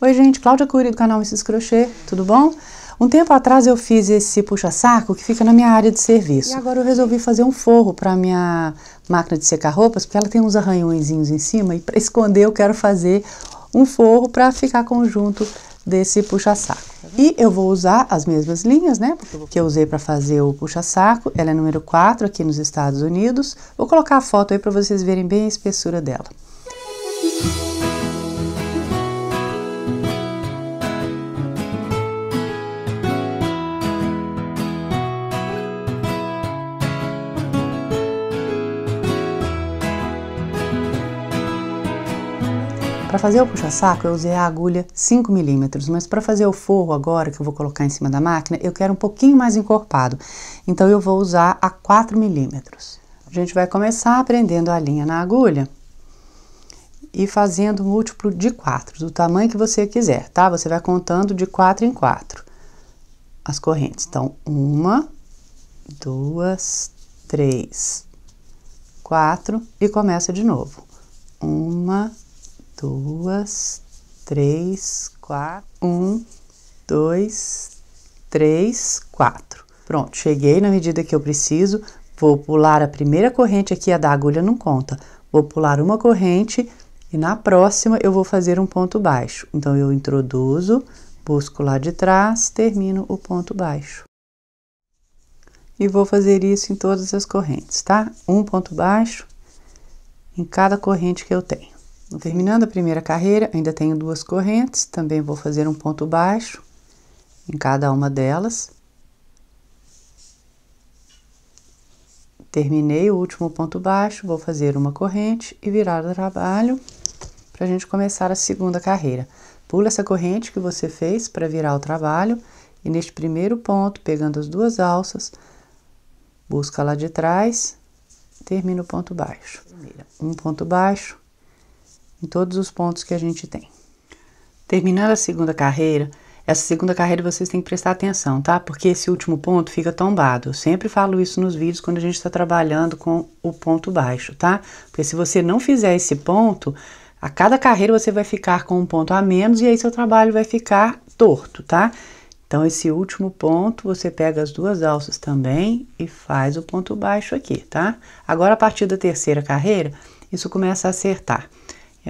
Oi gente, Cláudia Cury do canal Mrs Crochê, tudo bom? Um tempo atrás eu fiz esse puxa-saco que fica na minha área de serviço. E agora eu resolvi fazer um forro para minha máquina de secar roupas, porque ela tem uns arranhõezinhos em cima e para esconder eu quero fazer um forro para ficar conjunto desse puxa-saco. E eu vou usar as mesmas linhas, né, que eu usei para fazer o puxa-saco. Ela é número 4 aqui nos Estados Unidos. Vou colocar a foto aí para vocês verem bem a espessura dela. Para fazer o puxa-saco eu usei a agulha 5 milímetros, mas para fazer o forro agora, que eu vou colocar em cima da máquina, eu quero um pouquinho mais encorpado. Então eu vou usar a 4 milímetros. A gente vai começar prendendo a linha na agulha e fazendo múltiplo de 4, do tamanho que você quiser, tá? Você vai contando de 4 em 4 as correntes. Então, 1, 2, 3, 4 e começa de novo. 1, 2, 3, 4, 1, 2, 3, 4. Pronto, cheguei na medida que eu preciso, vou pular a primeira corrente aqui, a da agulha não conta. Vou pular uma corrente e na próxima eu vou fazer um ponto baixo. Então, eu introduzo, busco lá de trás, termino o ponto baixo. E vou fazer isso em todas as correntes, tá? Um ponto baixo em cada corrente que eu tenho. Terminando a primeira carreira, ainda tenho 2 correntes, também vou fazer um ponto baixo em cada uma delas. Terminei o último ponto baixo, vou fazer uma corrente e virar o trabalho para a gente começar a segunda carreira. Pula essa corrente que você fez para virar o trabalho e neste primeiro ponto, pegando as 2 alças, busca lá de trás, termina o ponto baixo. Um ponto baixo em todos os pontos que a gente tem. Terminando a segunda carreira, essa segunda carreira vocês têm que prestar atenção, tá? Porque esse último ponto fica tombado. Eu sempre falo isso nos vídeos quando a gente está trabalhando com o ponto baixo, tá? Porque se você não fizer esse ponto, a cada carreira você vai ficar com um ponto a menos e aí seu trabalho vai ficar torto, tá? Então, esse último ponto, você pega as 2 alças também e faz o ponto baixo aqui, tá? Agora, a partir da terceira carreira, isso começa a acertar.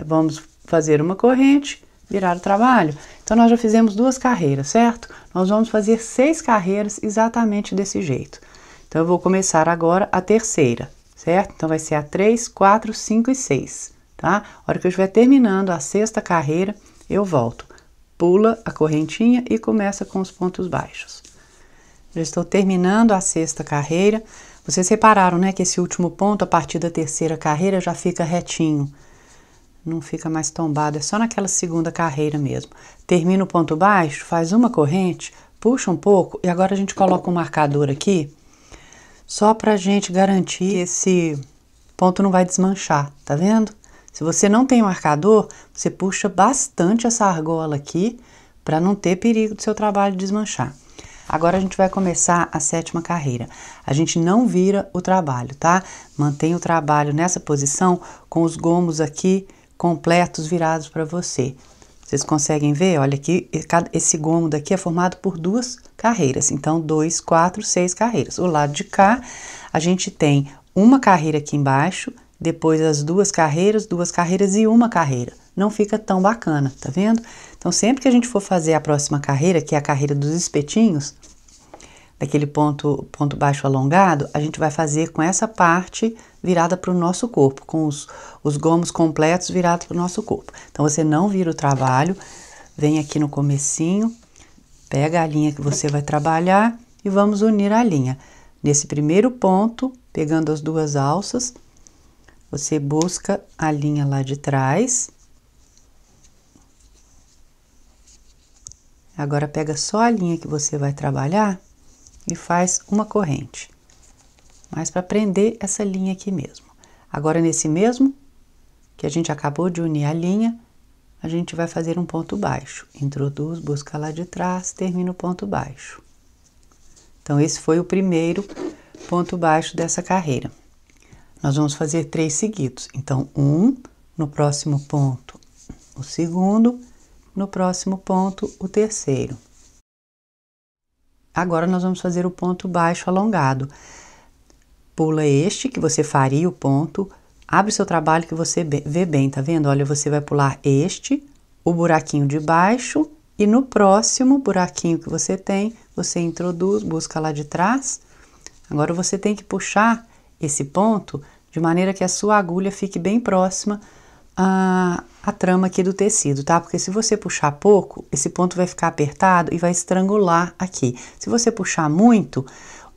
Vamos fazer uma corrente, virar o trabalho. Então, nós já fizemos 2 carreiras, certo? Nós vamos fazer 6 carreiras exatamente desse jeito. Então, eu vou começar agora a terceira, certo? Então, vai ser a 3, 4, 5 e 6, tá? A hora que eu estiver terminando a 6ª carreira, eu volto. Pula a correntinha e começa com os pontos baixos. Já estou terminando a 6ª carreira. Vocês repararam, né, que esse último ponto, a partir da terceira carreira, já fica retinho. Não fica mais tombado, é só naquela segunda carreira mesmo. Termina o ponto baixo, faz uma corrente, puxa um pouco e agora a gente coloca um marcador aqui, só pra gente garantir que esse ponto não vai desmanchar, tá vendo? Se você não tem marcador, você puxa bastante essa argola aqui para não ter perigo do seu trabalho desmanchar. Agora a gente vai começar a 7ª carreira. A gente não vira o trabalho, tá? Mantém o trabalho nessa posição com os gomos aqui completos virados para você. Vocês conseguem ver? Olha aqui, esse gomo daqui é formado por 2 carreiras. Então, 2, 4, 6 carreiras. O lado de cá, a gente tem uma carreira aqui embaixo, depois as 2 carreiras e uma carreira. Não fica tão bacana, tá vendo? Então, sempre que a gente for fazer a próxima carreira, que é a carreira dos espetinhos, daquele ponto baixo alongado, a gente vai fazer com essa parte virada para o nosso corpo, com os gomos completos virados para o nosso corpo. Então, você não vira o trabalho, vem aqui no comecinho, pega a linha que você vai trabalhar e vamos unir a linha. Nesse primeiro ponto, pegando as 2 alças, você busca a linha lá de trás. Agora, pega só a linha que você vai trabalhar e faz uma corrente. Mas para prender essa linha aqui mesmo. Agora, nesse mesmo, que a gente acabou de unir a linha, a gente vai fazer um ponto baixo. Introduz, busca lá de trás, termina o ponto baixo. Então, esse foi o primeiro ponto baixo dessa carreira. Nós vamos fazer 3 seguidos. Então, 1, no próximo ponto, o segundo, no próximo ponto o terceiro. Agora nós vamos fazer o ponto baixo alongado. Pula este que você faria o ponto, abre o seu trabalho que você vê bem, tá vendo? Olha, você vai pular este, o buraquinho de baixo, e no próximo buraquinho que você tem, você introduz, busca lá de trás. Agora você tem que puxar esse ponto de maneira que a sua agulha fique bem próxima à trama aqui do tecido, tá? Porque se você puxar pouco, esse ponto vai ficar apertado e vai estrangular aqui. Se você puxar muito,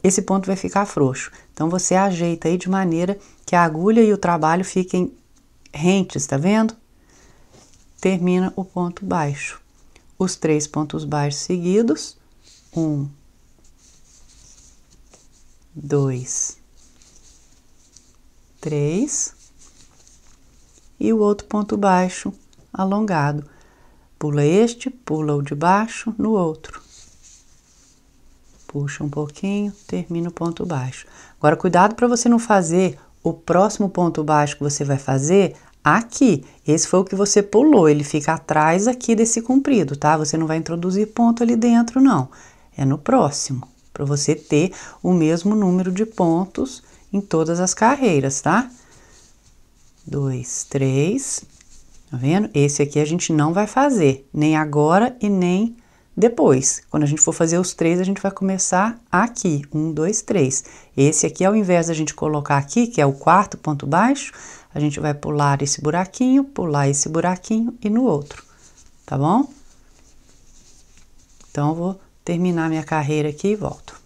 esse ponto vai ficar frouxo. Então, você ajeita aí de maneira que a agulha e o trabalho fiquem rentes, tá vendo? Termina o ponto baixo. Os 3 pontos baixos seguidos. 1, 2, 3. E o outro ponto baixo alongado. Pula este, pula o de baixo no outro. Puxa um pouquinho, termina o ponto baixo. Agora, cuidado para você não fazer o próximo ponto baixo que você vai fazer aqui. Esse foi o que você pulou, ele fica atrás aqui desse comprido, tá? Você não vai introduzir ponto ali dentro, não. É no próximo, para você ter o mesmo número de pontos em todas as carreiras, tá? 2, 3, tá vendo? Esse aqui a gente não vai fazer, nem agora e nem depois. Quando a gente for fazer os 3, a gente vai começar aqui, 1, 2, 3. Esse aqui, ao invés da gente colocar aqui, que é o quarto ponto baixo, a gente vai pular esse buraquinho e no outro, tá bom? Então, eu vou terminar minha carreira aqui e volto.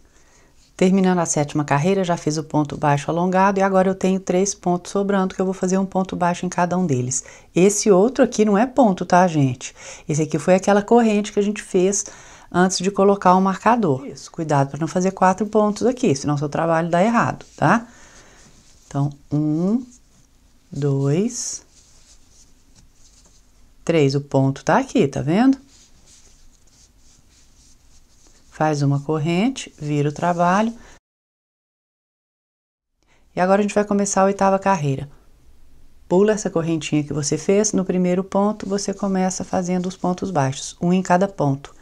Terminando a 7ª carreira, já fiz o ponto baixo alongado e agora eu tenho 3 pontos sobrando que eu vou fazer um ponto baixo em cada um deles. Esse outro aqui não é ponto, tá, gente? Esse aqui foi aquela corrente que a gente fez antes de colocar o marcador. Isso, cuidado para não fazer 4 pontos aqui, senão seu trabalho dá errado, tá? Então, 1, 2, 3. O ponto tá aqui, tá vendo? Faz uma corrente, vira o trabalho. E agora a gente vai começar a 8ª carreira. Pula essa correntinha que você fez, no primeiro ponto você começa fazendo os pontos baixos, um em cada ponto.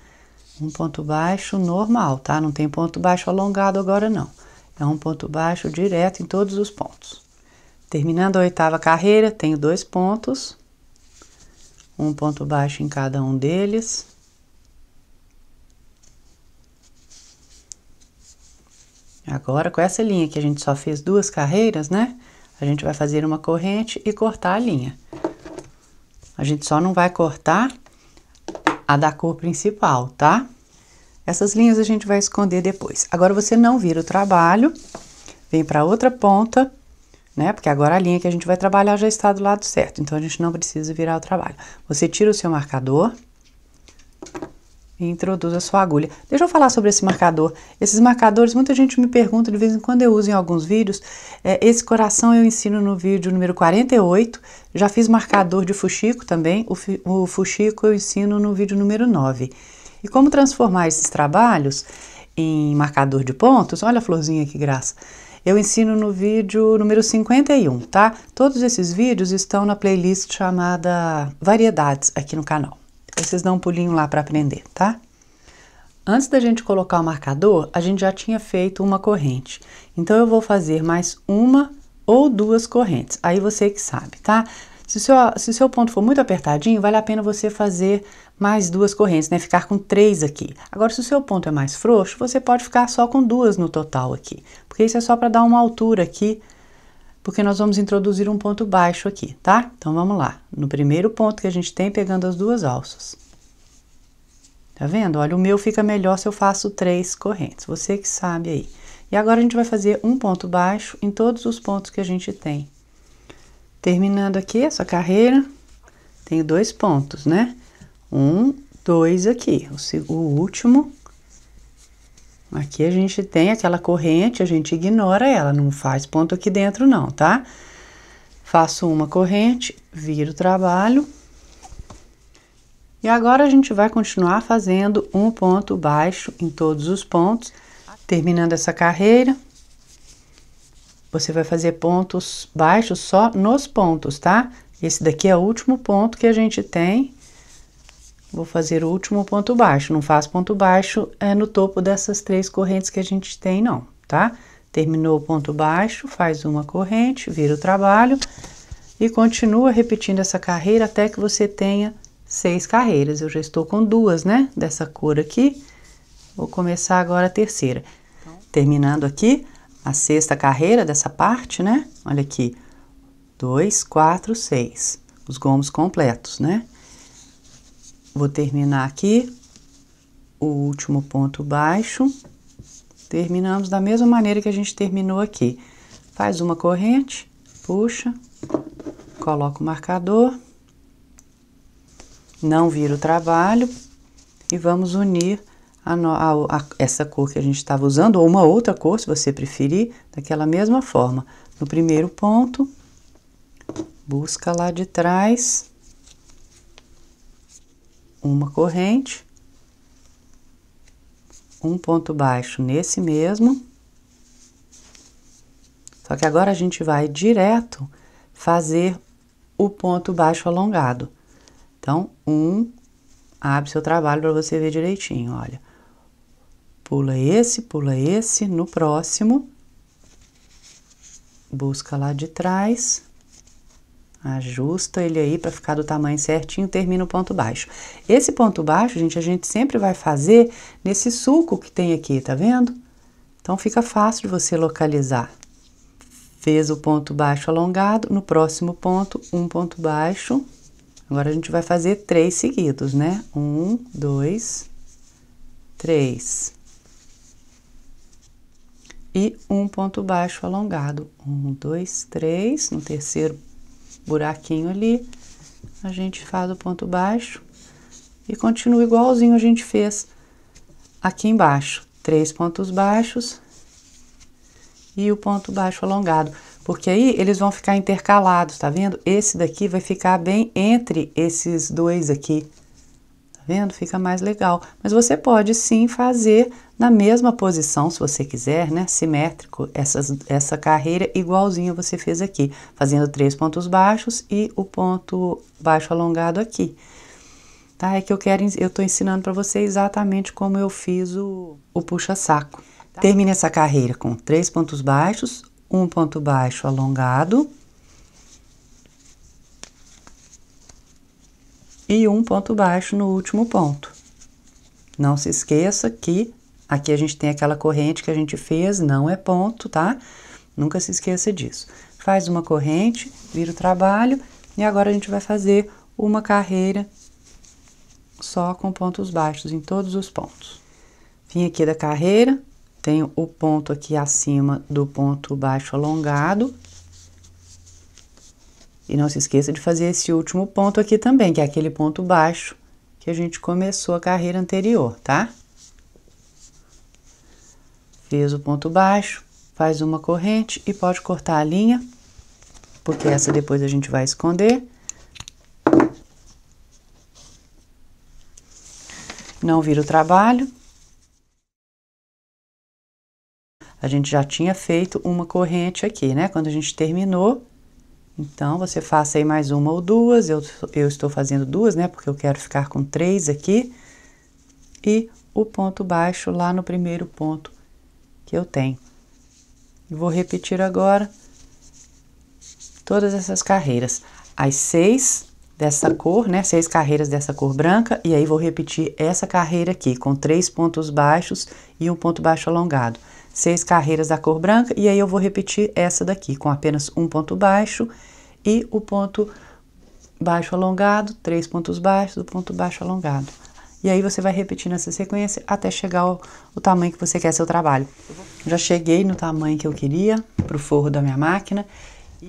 Um ponto baixo normal, tá? Não tem ponto baixo alongado agora não. É um ponto baixo direto em todos os pontos. Terminando a 8ª carreira, tenho 2 pontos. Um ponto baixo em cada um deles. Agora, com essa linha que a gente só fez 2 carreiras, né? A gente vai fazer uma corrente e cortar a linha. A gente só não vai cortar a da cor principal, tá? Essas linhas a gente vai esconder depois. Agora, você não vira o trabalho, vem para outra ponta, né? Porque agora a linha que a gente vai trabalhar já está do lado certo, então a gente não precisa virar o trabalho. Você tira o seu marcador e introduz a sua agulha. Deixa eu falar sobre esse marcador. Esses marcadores, muita gente me pergunta, de vez em quando eu uso em alguns vídeos. Esse coração eu ensino no vídeo número 48. Já fiz marcador de fuxico também. O fuxico eu ensino no vídeo número 9. E como transformar esses trabalhos em marcador de pontos? Olha a florzinha que graça. Eu ensino no vídeo número 51, tá? Todos esses vídeos estão na playlist chamada Variedades aqui no canal. Vocês dão um pulinho lá para aprender, tá? Antes da gente colocar o marcador, a gente já tinha feito uma corrente. Então, eu vou fazer mais uma ou 2 correntes. Aí você que sabe, tá? Se o seu ponto for muito apertadinho, vale a pena você fazer mais 2 correntes, né? Ficar com 3 aqui. Agora, se o seu ponto é mais frouxo, você pode ficar só com 2 no total aqui. Porque isso é só para dar uma altura aqui, porque nós vamos introduzir um ponto baixo aqui, tá? Então, vamos lá. No primeiro ponto que a gente tem, pegando as 2 alças. Tá vendo? Olha, o meu fica melhor se eu faço 3 correntes. Você que sabe aí. E agora, a gente vai fazer um ponto baixo em todos os pontos que a gente tem. Terminando aqui essa carreira, tenho 2 pontos, né? 1, 2 aqui. O último... Aqui a gente tem aquela corrente, a gente ignora ela, não faz ponto aqui dentro não, tá? Faço uma corrente, viro o trabalho. E agora a gente vai continuar fazendo um ponto baixo em todos os pontos. Terminando essa carreira, você vai fazer pontos baixos só nos pontos, tá? Esse daqui é o último ponto que a gente tem vou fazer o último ponto baixo. Não faço ponto baixo no topo dessas 3 correntes que a gente tem, não, tá? Terminou o ponto baixo, faz uma corrente, vira o trabalho e continua repetindo essa carreira até que você tenha 6 carreiras. Eu já estou com 2, né? Dessa cor aqui. Vou começar agora a terceira. Terminando aqui a 6ª carreira dessa parte, né? Olha aqui. 2, 4, 6. Os gomos completos, né? Vou terminar aqui o último ponto baixo. Terminamos da mesma maneira que a gente terminou aqui. Faz uma corrente, puxa, coloca o marcador, não vira o trabalho e vamos unir essa cor que a gente estava usando, ou uma outra cor, se você preferir, daquela mesma forma. No primeiro ponto, busca lá de trás uma corrente, um ponto baixo nesse mesmo, só que agora a gente vai direto fazer o ponto baixo alongado. Então, abre seu trabalho para você ver direitinho, olha. Pula esse, no próximo, busca lá de trás, ajusta ele aí para ficar do tamanho certinho, termina o ponto baixo. Esse ponto baixo, gente, a gente sempre vai fazer nesse sulco que tem aqui, tá vendo? Então, fica fácil de você localizar. Fez o ponto baixo alongado, no próximo ponto, um ponto baixo. Agora, a gente vai fazer 3 seguidos, né? 1, 2, 3. E um ponto baixo alongado. 1, 2, 3. No terceiro buraquinho ali, a gente faz o ponto baixo e continua igualzinho a gente fez aqui embaixo. 3 pontos baixos e o ponto baixo alongado, porque aí eles vão ficar intercalados, tá vendo? Esse daqui vai ficar bem entre esses 2 aqui, tá vendo? Fica mais legal. Mas você pode sim fazer na mesma posição, se você quiser, né? Simétrico, essa carreira igualzinho você fez aqui, fazendo 3 pontos baixos e o ponto baixo alongado aqui. Tá? É que eu tô ensinando para você exatamente como eu fiz o puxa-saco. Tá? Termine essa carreira com 3 pontos baixos, um ponto baixo alongado e um ponto baixo no último ponto. Não se esqueça que aqui a gente tem aquela corrente que a gente fez, não é ponto, tá? Nunca se esqueça disso. Faz uma corrente, vira o trabalho e agora a gente vai fazer uma carreira só com pontos baixos em todos os pontos. Vim aqui da carreira, tenho o ponto aqui acima do ponto baixo alongado. E não se esqueça de fazer esse último ponto aqui também, que é aquele ponto baixo que a gente começou a carreira anterior, tá? Fez o ponto baixo, faz uma corrente e pode cortar a linha, porque essa depois a gente vai esconder. Não vira o trabalho. A gente já tinha feito uma corrente aqui, né? Quando a gente terminou, então você faça aí mais uma ou 2. Eu estou fazendo 2, né? Porque eu quero ficar com 3 aqui. E o ponto baixo lá no primeiro ponto que eu tenho. Vou repetir agora todas essas carreiras. As 6 dessa cor, né? 6 carreiras dessa cor branca. E aí vou repetir essa carreira aqui com 3 pontos baixos e um ponto baixo alongado. 6 carreiras da cor branca e aí eu vou repetir essa daqui com apenas um ponto baixo e o ponto baixo alongado, 3 pontos baixos, o ponto baixo alongado. E aí você vai repetindo essa sequência até chegar ao tamanho que você quer seu trabalho. Já cheguei no tamanho que eu queria pro forro da minha máquina.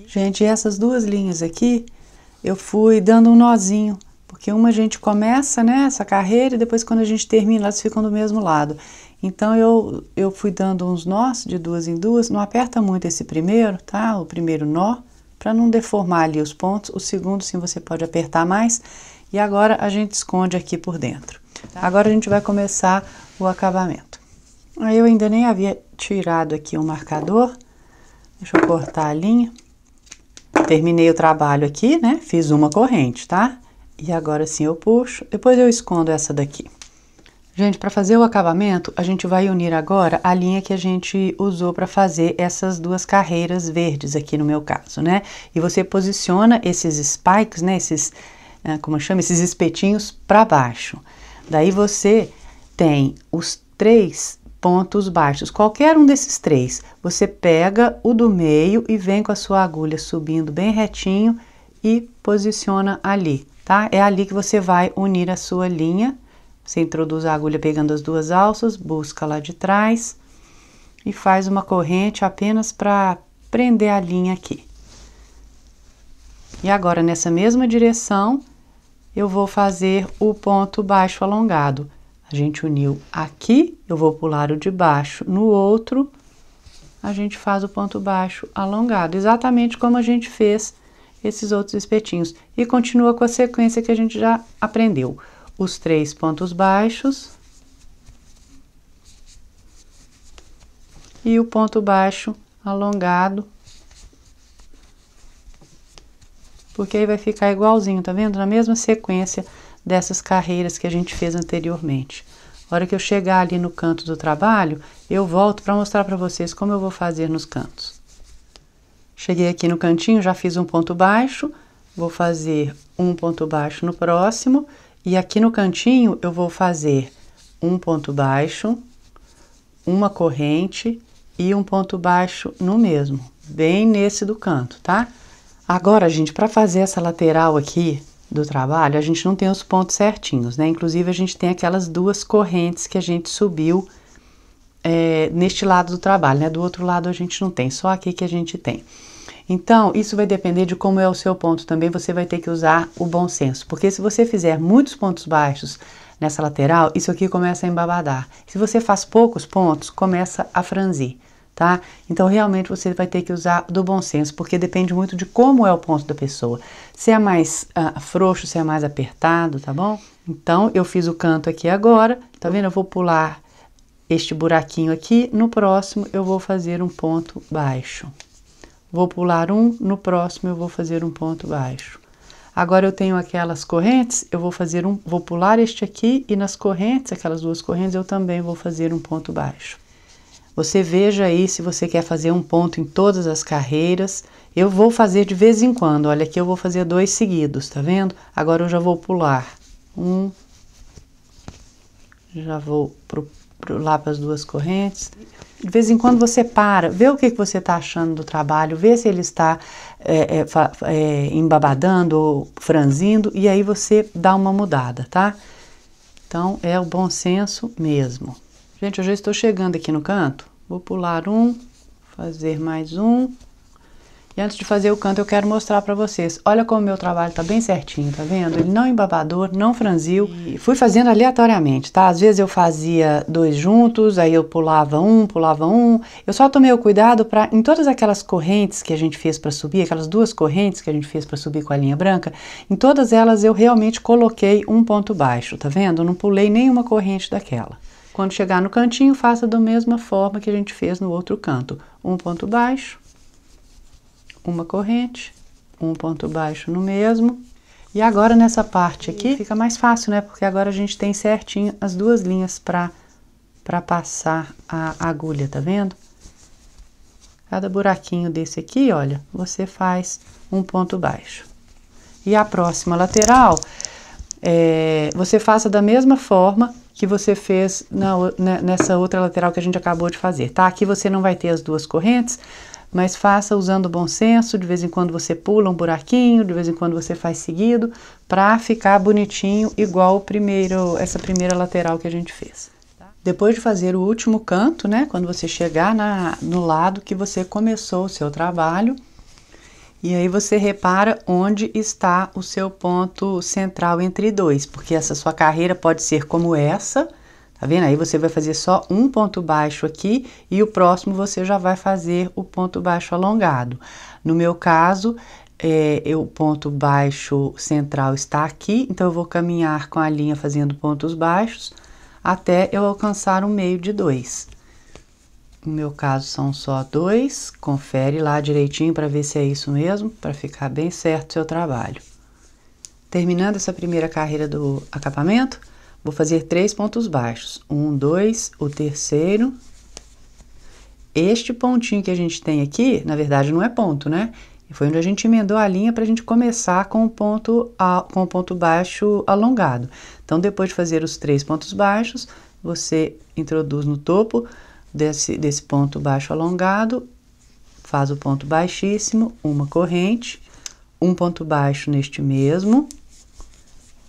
Gente, essas 2 linhas aqui eu fui dando um nozinho, porque uma a gente começa, né, essa carreira e depois quando a gente termina elas ficam do mesmo lado. Então, eu fui dando uns nós de 2 em 2, não aperta muito esse primeiro, tá? O primeiro nó, para não deformar ali os pontos. O segundo, sim, você pode apertar mais. E agora, a gente esconde aqui por dentro. Tá. Agora, a gente vai começar o acabamento. Aí, eu ainda nem havia tirado aqui o marcador. Deixa eu cortar a linha. Terminei o trabalho aqui, né? Fiz uma corrente, tá? E agora sim eu puxo, depois eu escondo essa daqui. Gente, para fazer o acabamento, a gente vai unir agora a linha que a gente usou para fazer essas duas carreiras verdes aqui no meu caso, né? E você posiciona esses spikes, né? Esses, como chama? Esses espetinhos para baixo. Daí você tem os 3 pontos baixos. Qualquer um desses 3, você pega o do meio e vem com a sua agulha subindo bem retinho e posiciona ali, tá? É ali que você vai unir a sua linha. Você introduz a agulha pegando as duas alças, busca lá de trás e faz uma corrente apenas para prender a linha aqui. E agora, nessa mesma direção, eu vou fazer o ponto baixo alongado. A gente uniu aqui, eu vou pular o de baixo no outro, a gente faz o ponto baixo alongado, exatamente como a gente fez esses outros espetinhos. E continua com a sequência que a gente já aprendeu. Os 3 pontos baixos e o ponto baixo alongado, porque aí vai ficar igualzinho, tá vendo? Na mesma sequência dessas carreiras que a gente fez anteriormente. A hora que eu chegar ali no canto do trabalho, eu volto para mostrar para vocês como eu vou fazer nos cantos. Cheguei aqui no cantinho, já fiz um ponto baixo, vou fazer um ponto baixo no próximo. E aqui no cantinho eu vou fazer um ponto baixo, uma corrente e um ponto baixo no mesmo, bem nesse do canto, tá? Agora, gente, para fazer essa lateral aqui do trabalho, a gente não tem os pontos certinhos, né? Inclusive, a gente tem aquelas 2 correntes que a gente subiu neste lado do trabalho, né? Do outro lado a gente não tem, só aqui que a gente tem. Então, isso vai depender de como é o seu ponto também, você vai ter que usar o bom senso, porque se você fizer muitos pontos baixos nessa lateral, isso aqui começa a embabadar. Se você faz poucos pontos, começa a franzir, tá? Então, realmente você vai ter que usar do bom senso, porque depende muito de como é o ponto da pessoa. Se é mais frouxo, se é mais apertado, tá bom? Então, eu fiz o canto aqui agora, tá vendo? Eu vou pular este buraquinho aqui, no próximo eu vou fazer um ponto baixo. Vou pular um, no próximo eu vou fazer um ponto baixo. Agora eu tenho aquelas correntes, eu vou pular este aqui e nas correntes, aquelas 2 correntes, eu também vou fazer um ponto baixo. Você veja aí se você quer fazer um ponto em todas as carreiras. Eu vou fazer de vez em quando, olha aqui eu vou fazer 2 seguidos, tá vendo? Agora eu já vou pular um, já vou lá para as 2 correntes. De vez em quando você para, vê o que você está achando do trabalho, vê se ele está embabadando ou franzindo, e aí você dá uma mudada, tá? Então, é o bom senso mesmo. Gente, eu já estou chegando aqui no canto, vou pular um, fazer mais um. E antes de fazer o canto, eu quero mostrar para vocês. Olha como o meu trabalho tá bem certinho, tá vendo? Ele não embabadou, não franziu. E fui fazendo aleatoriamente, tá? Às vezes eu fazia 2 juntos, aí eu pulava um. Eu só tomei o cuidado para, em todas aquelas correntes que a gente fez para subir, aquelas 2 correntes que a gente fez para subir com a linha branca, em todas elas eu realmente coloquei um ponto baixo, tá vendo? Eu não pulei nenhuma corrente daquela. Quando chegar no cantinho, faça da mesma forma que a gente fez no outro canto. Um ponto baixo, uma corrente, um ponto baixo no mesmo. E agora nessa parte aqui fica mais fácil, né? Porque agora a gente tem certinho as 2 linhas para passar a agulha, tá vendo? Cada buraquinho desse aqui, olha, você faz um ponto baixo. E a próxima lateral, você faça da mesma forma que você fez nessa outra lateral que a gente acabou de fazer, tá? Aqui você não vai ter as 2 correntes, mas faça usando o bom senso, de vez em quando você pula um buraquinho, de vez em quando você faz seguido, para ficar bonitinho, igual essa primeira lateral que a gente fez. Depois de fazer o último canto, né, quando você chegar no lado que você começou o seu trabalho, e aí você repara onde está o seu ponto central entre 2, porque essa sua carreira pode ser como essa, tá vendo? Aí você vai fazer só um ponto baixo aqui e o próximo você já vai fazer o ponto baixo alongado. No meu caso, o ponto baixo central está aqui, então eu vou caminhar com a linha fazendo pontos baixos até eu alcançar um meio de 2. No meu caso são só 2, confere lá direitinho para ver se é isso mesmo, para ficar bem certo o seu trabalho. Terminando essa primeira carreira do acabamento, vou fazer 3 pontos baixos. 1, 2, o terceiro. Este pontinho que a gente tem aqui, na verdade não é ponto, né? Foi onde a gente emendou a linha para a gente começar com o ponto baixo alongado. Então, depois de fazer os 3 pontos baixos, você introduz no topo desse ponto baixo alongado, faz o ponto baixíssimo, uma corrente, um ponto baixo neste mesmo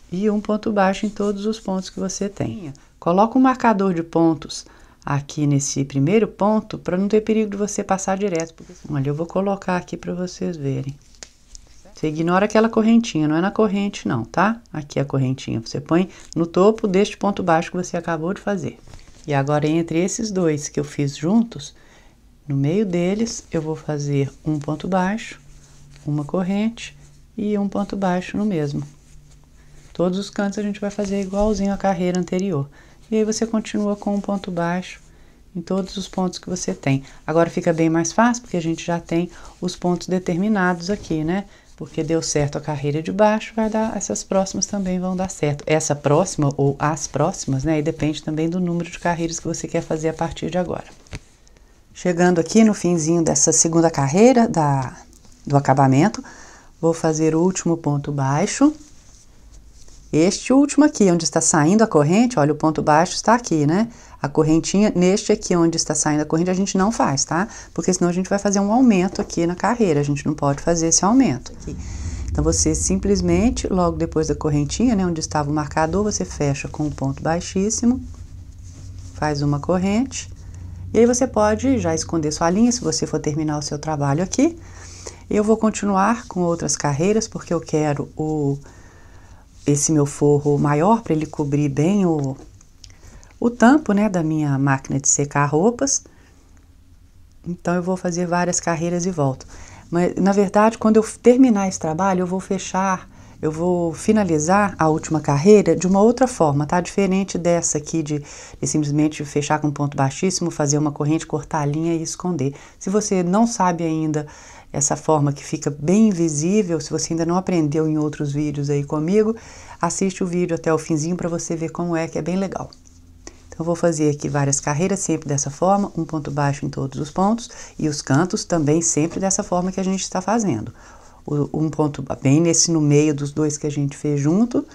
e um ponto baixo em todos os pontos que você tem. Coloca um marcador de pontos aqui nesse primeiro ponto para não ter perigo de você passar direto. Olha, eu vou colocar aqui para vocês verem. Você ignora aquela correntinha, não é na corrente não, tá? Aqui a correntinha, você põe no topo deste ponto baixo que você acabou de fazer. E agora entre esses dois que eu fiz juntos, no meio deles eu vou fazer um ponto baixo, uma corrente e um ponto baixo no mesmo. Todos os cantos a gente vai fazer igualzinho à carreira anterior. E aí você continua com um ponto baixo em todos os pontos que você tem. Agora fica bem mais fácil porque a gente já tem os pontos determinados aqui, né? Porque deu certo a carreira de baixo, vai dar, essas próximas também vão dar certo. Essa próxima ou as próximas, né? E depende também do número de carreiras que você quer fazer a partir de agora. Chegando aqui no finzinho dessa segunda carreira do acabamento, vou fazer o último ponto baixo. Este último aqui, onde está saindo a corrente, olha, o ponto baixo está aqui, né? A correntinha, neste aqui onde está saindo a corrente, a gente não faz, tá? Porque senão a gente vai fazer um aumento aqui na carreira, a gente não pode fazer esse aumento aqui. Então, você simplesmente, logo depois da correntinha, né, onde estava o marcador, você fecha com um ponto baixíssimo, faz uma corrente, e aí você pode já esconder sua linha, se você for terminar o seu trabalho aqui. Eu vou continuar com outras carreiras, porque eu quero esse meu forro maior para ele cobrir bem o tampo, né, da minha máquina de secar roupas. Então, eu vou fazer várias carreiras e volto. Mas, na verdade, quando eu terminar esse trabalho, eu vou finalizar a última carreira de uma outra forma, tá? Diferente dessa aqui de simplesmente fechar com um ponto baixíssimo, fazer uma corrente, cortar a linha e esconder. Se você não sabe ainda essa forma que fica bem invisível, se você ainda não aprendeu em outros vídeos aí comigo, assiste o vídeo até o finzinho para você ver como é, que é bem legal. Então, eu vou fazer aqui várias carreiras sempre dessa forma, um ponto baixo em todos os pontos e os cantos também sempre dessa forma que a gente está fazendo. Um ponto bem no meio dos dois que a gente fez junto,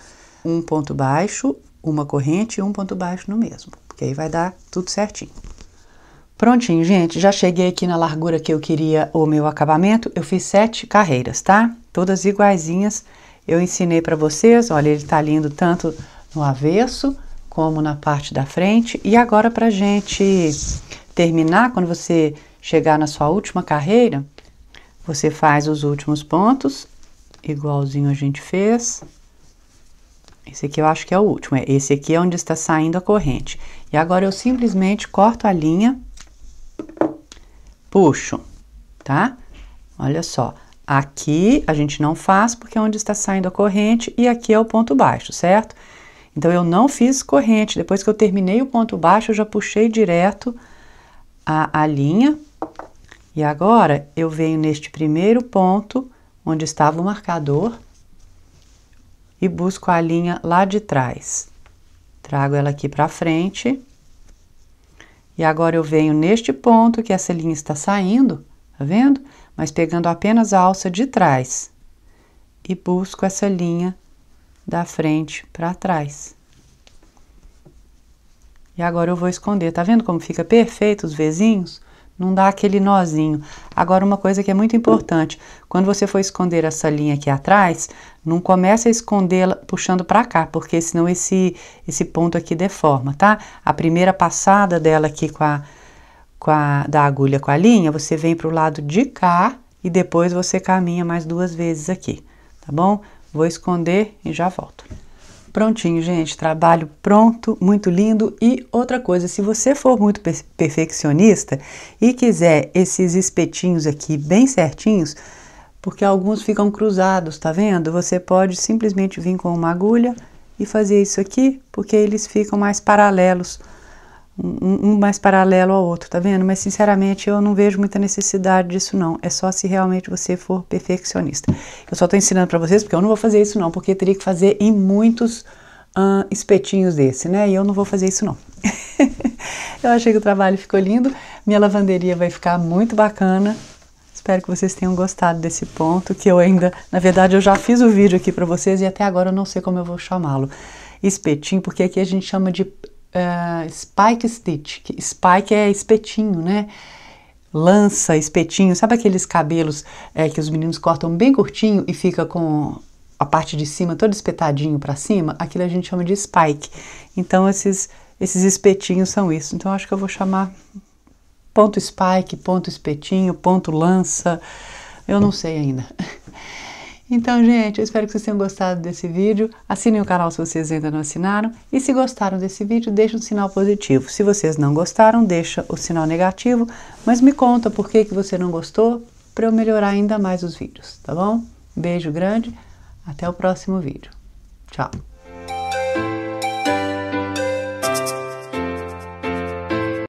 um ponto baixo, uma corrente e um ponto baixo no mesmo, porque aí vai dar tudo certinho. Prontinho, gente, já cheguei aqui na largura que eu queria o meu acabamento. Eu fiz 7 carreiras, tá? Todas iguaizinhas. Eu ensinei para vocês, olha, ele tá lindo tanto no avesso como na parte da frente. E agora, pra gente terminar, quando você chegar na sua última carreira, você faz os últimos pontos, igualzinho a gente fez. Esse aqui eu acho que é o último, esse aqui é onde está saindo a corrente. E agora eu simplesmente corto a linha, puxo, tá? Olha só, aqui a gente não faz porque é onde está saindo a corrente e aqui é o ponto baixo, certo? Então, eu não fiz corrente, depois que eu terminei o ponto baixo, eu já puxei direto a linha. E agora, eu venho neste primeiro ponto, onde estava o marcador, e busco a linha lá de trás. Trago ela aqui para frente. E agora eu venho neste ponto que essa linha está saindo, tá vendo? Mas pegando apenas a alça de trás. E busco essa linha da frente para trás. E agora eu vou esconder, tá vendo como fica perfeito os vezinhos? Não dá aquele nozinho. Agora, uma coisa que é muito importante, quando você for esconder essa linha aqui atrás, não comece a escondê-la puxando para cá, porque senão esse ponto aqui deforma, tá? A primeira passada dela aqui da agulha com a linha, você vem pro lado de cá e depois você caminha mais 2 vezes aqui, tá bom? Vou esconder e já volto. Prontinho, gente, trabalho pronto, muito lindo. E outra coisa, se você for muito perfeccionista e quiser esses espetinhos aqui bem certinhos, porque alguns ficam cruzados, tá vendo? Você pode simplesmente vir com uma agulha e fazer isso aqui, porque eles ficam mais paralelos um mais paralelo ao outro, tá vendo? Mas sinceramente eu não vejo muita necessidade disso não, é só se realmente você for perfeccionista. Eu só tô ensinando pra vocês porque eu não vou fazer isso não, porque eu teria que fazer em muitos espetinhos desse, né? E eu não vou fazer isso não. Eu achei que o trabalho ficou lindo, minha lavanderia vai ficar muito bacana. Espero que vocês tenham gostado desse ponto, que eu ainda, na verdade, eu já fiz o vídeo aqui pra vocês e até agora eu não sei como eu vou chamá-lo. Espetinho, porque aqui a gente chama de spike stitch, que spike é espetinho, né? Lança, espetinho, sabe aqueles cabelos que os meninos cortam bem curtinho e fica com a parte de cima todo espetadinho para cima? Aquilo a gente chama de spike. Então esses espetinhos são isso. Então acho que eu vou chamar ponto spike, ponto espetinho, ponto lança, eu não sei ainda. Então, gente, eu espero que vocês tenham gostado desse vídeo. Assinem o canal se vocês ainda não assinaram. E se gostaram desse vídeo, deixa um sinal positivo. Se vocês não gostaram, deixa o sinal negativo. Mas me conta por que você não gostou, para eu melhorar ainda mais os vídeos, tá bom? Beijo grande, até o próximo vídeo. Tchau!